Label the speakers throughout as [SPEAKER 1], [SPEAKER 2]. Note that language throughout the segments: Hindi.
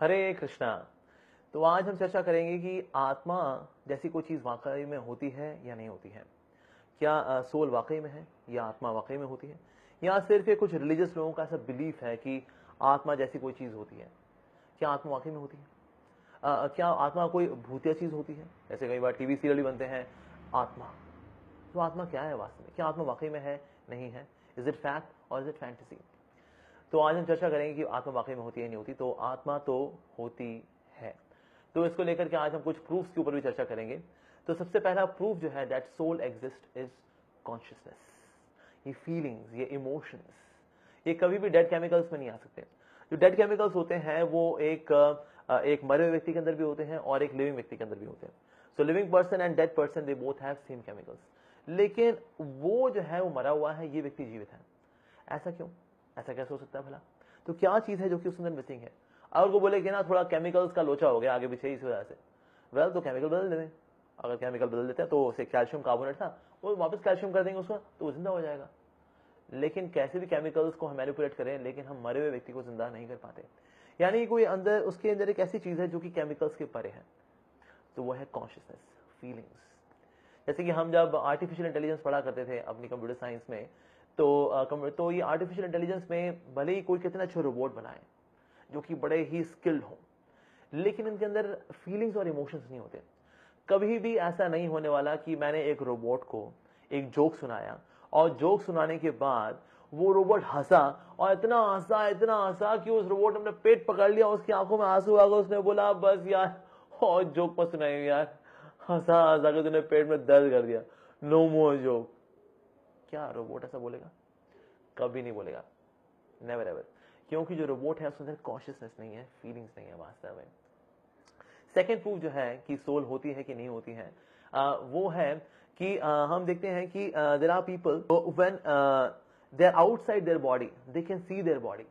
[SPEAKER 1] हरे कृष्णा। तो आज हम चर्चा करेंगे कि आत्मा जैसी कोई चीज वाकई में होती है या नहीं होती है। क्या सोल वाकई में है या आत्मा वाकई में होती है, या सिर्फ ये कुछ रिलीजियस लोगों का ऐसा बिलीफ है कि आत्मा जैसी कोई चीज होती है। क्या आत्मा वाकई में होती है? क्या आत्मा कोई भूतिया चीज होती है? जैसे कई बार टीवी सीरियल भी बनते हैं आत्मा। तो आत्मा क्या है वास्तव में? क्या आत्मा वाकई में है, नहीं है? इज इट फैक्ट और इज इट फैंटेसी? तो आज हम चर्चा करेंगे कि आत्मा वाकई में होती है नहीं होती। तो आत्मा तो होती है। तो इसको लेकर के आज हम कुछ प्रूफ्स के ऊपर भी चर्चा करेंगे। तो सबसे पहला प्रूफ जो है that soul exist is consciousness. ये फीलिंग्स, ये इमोशंस, ये कभी भी डेड केमिकल्स में नहीं आ सकते। जो डेड केमिकल्स होते हैं वो एक मरे हुए व्यक्ति के अंदर भी होते हैं और एक लिविंग व्यक्ति के अंदर भी होते हैं। So living person and dead person they both have same chemicals. लेकिन वो जो है वो मरा हुआ है, ये व्यक्ति जीवित है। ऐसा क्यों? ऐसा कैसे हो सकता है भला? तो क्या चीज है जो कि उसके अंदर मिसिंग है? अगर वो बोले कि ना थोड़ा केमिकल्स का लोचा हो गया आगे पीछे इस वजह से, वेल तो केमिकल बदल दें। अगर केमिकल बदल देते हैं तो उसे कैल्शियम कार्बोनेट था, वो वापस कैल्शियम कर देंगे उसका, तो वो जिंदा हो जाएगा। लेकिन कैसे भी केमिकल्स को हम मैनिपुलेट करें, लेकिन हम मरे हुए व्यक्ति को जिंदा नहीं कर पाते। यानी कोई अंदर, उसके अंदर एक ऐसी चीज है जो कि केमिकल्स के परे है। तो वो है कॉन्शियसनेस, फीलिंग्स। जैसे कि हम जब आर्टिफिशियल इंटेलिजेंस पढ़ा करते थे अपनी कंप्यूटर साइंस में, तो ये आर्टिफिशियल इंटेलिजेंस में भले ही कोई कितना अच्छा रोबोट बनाए जो कि बड़े ही स्किल्ड हो, लेकिन इनके अंदर फीलिंग्स और इमोशंस नहीं होते। कभी भी ऐसा नहीं होने वाला कि मैंने एक रोबोट को एक जोक सुनाया और जोक सुनाने के बाद वो रोबोट हंसा, और इतना हंसा कि उस रोबोट ने अपना पेट पकड़ लिया, उसकी आंखों में आंसू आ गए, उसने बोला बस यार और जोक मत सुनाइए यार, हंसा हंसा के तूने पेट में दर्द कर दिया, नो मोर जोक। क्या रोबोट ऐसा बोलेगा? कभी नहीं बोलेगा, नेवर एवर। क्योंकि जो रोबोट है उसके अंदर कॉन्शियसनेस नहीं है, फीलिंग्स नहीं है वास्तव में। सेकेंड प्रूफ जो है कि सोल होती है कि नहीं होती है, वो है कि हम देखते हैं कि there are people when they are outside their body they can see their body.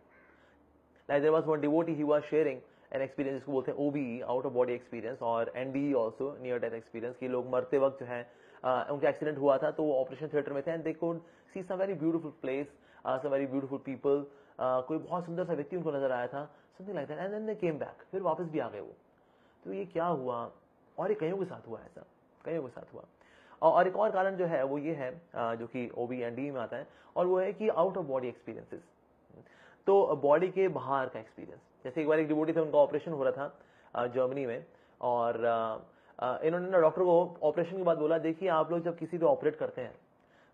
[SPEAKER 1] Like there was one devotee, he was sharing an experience, जिसको बोलते हैं OBE, out of body experience, और NDE also, near death experience, कि लोग मरते वक्त जो है उनका एक्सीडेंट हुआ था तो वो ऑपरेशन थिएटर में थे and they could see some very beautiful place, some very beautiful people. कोई बहुत सुंदर सा व्यक्ति उनको नजर आया था, something like that, and then they came back, फिर वापस भी आ गए वो। तो ये क्या हुआ? और ये कईयों के साथ हुआ, ऐसा कईयों के साथ हुआ। और एक और कारण जो है वो ये है, जो कि ओबी एंड डी में आता है, और वो है कि आउट ऑफ बॉडी एक्सपीरियंसेस। तो बॉडी के बाहर का एक्सपीरियंस। जैसे एक बार एक डिवोटी थे, उनका ऑपरेशन हो रहा था जर्मनी में, और इन्होंने ना डॉक्टर को ऑपरेशन के बाद बोला, देखिए आप लोग जब किसी पे ऑपरेट करते हैं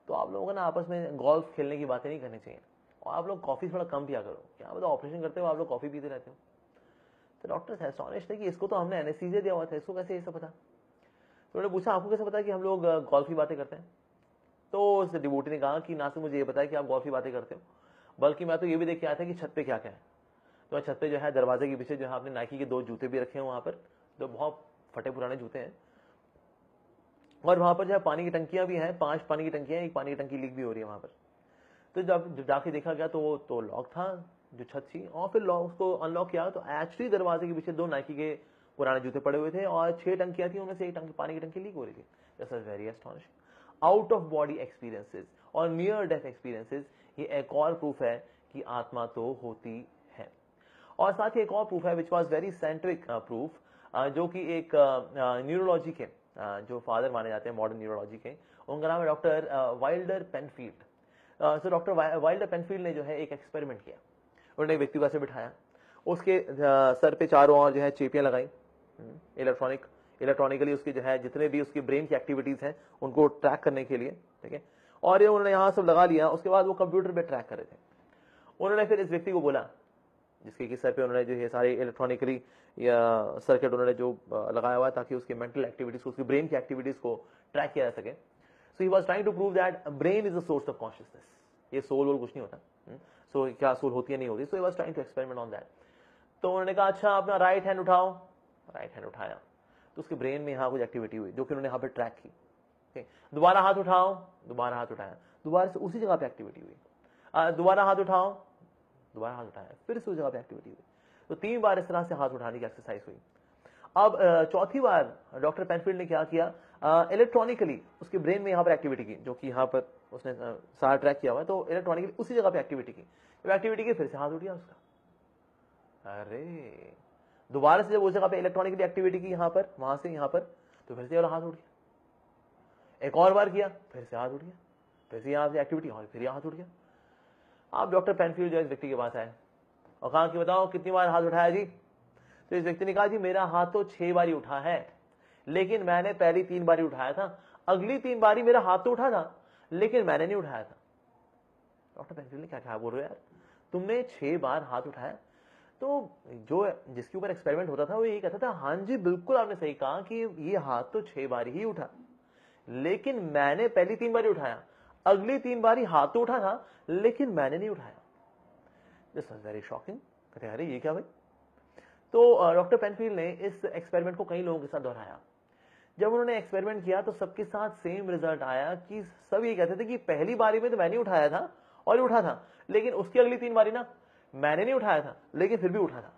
[SPEAKER 1] तो आप लोगों को ना आपस में गोल्फ खेलने की बातें नहीं करनी चाहिए, और आप लोग कॉफी थोड़ा कम पिया करो। क्या मतलब ऑपरेशन करते हो आप लोग कॉफी पीते रहते हो? तो डॉक्टर एस्टोनिश्ड थे कि इसको तो हमने एनेस्थीसिया दिया हुआ था, इसको कैसे ये सब पता? तो उन्होंने पूछा आपको कैसे पता कि हम लोग गोल्फ की बातें करते हैं? तो उस डिवोटी ने कहा कि ना सिर्फ मुझे ये पता है कि आप गोल्फ की बातें करते हो, बल्कि मैं तो ये भी देख के आया था कि छत पे क्या क्या है। तो छत पे जो है दरवाजे के पीछे जो है आपने नाइकी के 2 जूते भी रखे हैं वहां पर, जो बहुत फटे पुराने जूते हैं, और वहां पर जो है पानी की टंकियां भी हैं, 5 पानी की टंकियां, एक पानी की टंकी लीक भी हो रही है वहां पर। तो जब जाके देखा गया तो वो तो लॉक था जो छत थी, और फिर लॉक उसको अनलॉक किया तो एक्चुअली दरवाजे के पीछे 2 नाइकी के पुराने जूते पड़े हुए थे, और 6 टंकियां थी, उनमें से एक टंकी पानी की टंकी लीक हो रही थी। This was very astonishing. Out of body experiences और नियर डेथ एक्सपीरियंसेस, ये एक और प्रूफ है कि आत्मा तो होती है। और साथ ही एक और प्रूफ है which was very scientific proof, जो कि एक न्यूरोलॉजी के जो फादर माने जाते हैं मॉडर्न न्यूरोलॉजी के, उनका नाम है doctor Wilder Penfield. So doctor Wilder Penfield ने जो है एक एक्सपेरिमेंट किया। उन्होंने एक व्यक्ति को ऐसे बिठाया, उसके सर पे चारों ओर जो है चेपियां लगाई, इलेक्ट्रॉनिकली उसकी जो है जितने भी उसकी ब्रेन की एक्टिविटीज हैं उनको ट्रैक करने के लिए, ठीक है। और ये उन्होंने यहां सब लगा लिया, उसके बाद वो कंप्यूटर पे ट्रैक कर रहे थे। उन्होंने फिर इस व्यक्ति को बोला, जिसके कि सर पे उन्होंने जो है सारे इलेक्ट्रॉनिकली या सर्किट उन्होंने जो लगाया हुआ है ताकि उसकी मेंटल एक्टिविटीज को, उसकी ब्रेन की एक्टिविटीज को ट्रैक किया जा सके। So he was trying to prove that brain is the source of consciousness. ये सोल वोल कुछ नहीं होता। सो क्या सोल होती है नहीं होती? So he was trying to experiment on that. तो उन्होंने कहा अच्छा अपना राइट हैंड उठाओ। राइट हैंड उठाया तो उसके ब्रेन में यहाँ कुछ एक्टिविटी हुई जो कि उन्होंने यहाँ पे ट्रैक की। दोबारा हाथ उठाओ, दोबारा हाथ उठाया, दोबारा से उसी जगह पे एक्टिविटी हुई। दोबारा हाथ उठाओ, दोबारा हाथ उठाया, फिर से उस जगह पे एक्टिविटी हुई। तो 3 बार इस तरह से हाथ उठाने की एक्सरसाइज हुई। अब चौथी बार डॉक्टर पेनफील्ड ने क्या किया, इलेक्ट्रॉनिकली उसके ब्रेन में यहाँ पर एक्टिविटी की, जो कि यहाँ पर उसने सारा ट्रैक किया हुआ है, तो इलेक्ट्रॉनिकली उसी जगह पे एक्टिविटी की। जब एक्टिविटी की फिर से हाथ उठ गया उसका। अरे दोबारा से जब उस जगह पे इलेक्ट्रॉनिकली एक्टिविटी की यहां पर, वहां से यहां पर, तो फिर से वाला हाथ उठ गया। एक और बार किया, फिर से हाथ उठ गया, फिर से यहां से एक्टिविटी और फिर हाथ उठ गया। आप डॉक्टर पेनफील्ड जो इस व्यक्ति के पास आए और कहा कि बताओ कितनी बार हाथ उठाया जी? तो इस व्यक्ति ने कहा जी मेरा हाथ तो 6 बारी उठा है, लेकिन मैंने पहली 3 बारी उठाया था, अगली 3 बारी मेरा हाथ तो उठा था लेकिन मैंने नहीं उठाया था। डॉक्टर पेनफील्ड ने क्या बोल रहे हो यार, तुमने 6 बार हाथ उठाया? तो जो जिसके ऊपर एक्सपेरिमेंट होता था वो यही कहता था, हाँ जी बिल्कुल आपने सही कहा कि ये हाथ तो 6 बारी ही उठा, लेकिन मैंने पहली 3 बारी उठाया, अगली 3 बारी हाथ तो उठा था लेकिन मैंने नहीं उठाया। This was very shocking. कहते अरे ये क्या भाई? तो डॉक्टर पेनफील्ड ने इस एक्सपेरिमेंट को कई लोगों के साथ दोहराया। जब उन्होंने एक्सपेरिमेंट किया तो सबके साथ सेम रिजल्ट आया कि सब ये कहते थे कि पहली बारी में तो मैंने उठाया था और उठा था, लेकिन उसकी अगली 3 बारी ना मैंने नहीं उठाया था लेकिन फिर भी उठा था।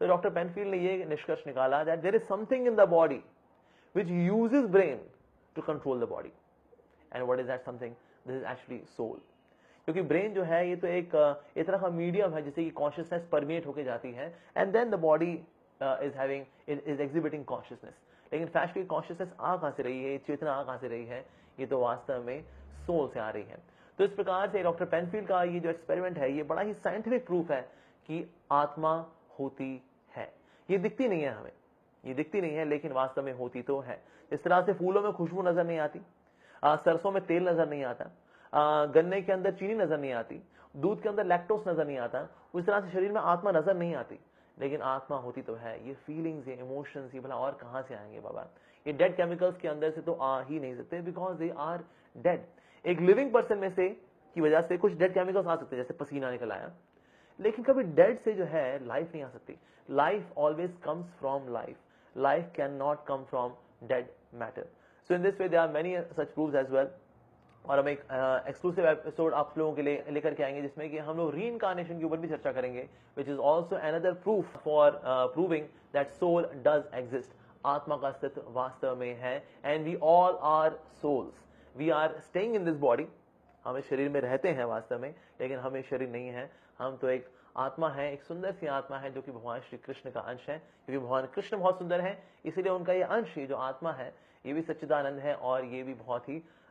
[SPEAKER 1] तो डॉक्टर पेनफील्ड ने ये निष्कर्ष निकाला that there is something in the body which uses brain to control the body, and what is that something? This is actually soul. क्योंकि ब्रेन जो है ये तो एक तरह का मीडियम है जिससे कि कॉन्शियसनेस परमेट होकर जाती है, and then the body is exhibiting consciousness. लेकिन फैक्चुअली कॉन्शियसनेस आ कहां से रही है, चेतना आ कहां से रही है? ये तो वास्तव में सोल से आ रही है। तो इस प्रकार से डॉक्टर पेनफील्ड का ये जो एक्सपेरिमेंट है ये बड़ा ही साइंटिफिक प्रूफ है कि आत्मा होती है। ये दिखती नहीं है हमें, ये दिखती नहीं है लेकिन वास्तव में होती तो है। इस तरह से फूलों में खुशबू नजर नहीं आती, सरसों में तेल नजर नहीं आता, गन्ने के अंदर चीनी नजर नहीं आती, दूध के अंदर लैक्टोस नजर नहीं आता, उस तरह से शरीर में आत्मा नजर नहीं आती, लेकिन आत्मा होती तो है। ये फीलिंग्स, ये इमोशंस, ये भला और कहां से आएंगे बाबा? ये डेड केमिकल्स के अंदर से तो आ ही नहीं सकते, बिकॉज दे आर डेड। एक लिविंग पर्सन में से की वजह से कुछ डेड केमिकल्स आ सकते हैं, जैसे पसीना निकल आया, लेकिन कभी डेड से जो है लाइफ नहीं आ सकती। Life always comes from life, life cannot come from dead matter. So in this way there are many such proofs as well. और हम एक एक्सक्लूसिव एपिसोड आप लोगों के लिए लेकर के आएंगे जिसमें कि हम लोग रीइंकार्नेशन के ऊपर भी चर्चा करेंगे, which is also another proof for proving that soul does exist. आत्मा का अस्तित्व वास्तव में है, and we all are souls. We are staying in this body. हम इस शरीर में रहते हैं वास्तव में, लेकिन हम एक शरीर नहीं है, हम तो एक आत्मा है, एक सुंदर सी आत्मा है जो कि भगवान श्री कृष्ण का अंश है। क्योंकि भगवान कृष्ण बहुत सुंदर है, इसीलिए उनका ये अंश, ये जो आत्मा है, ये भी सच्चिदानंद है और ये भी बहुत ही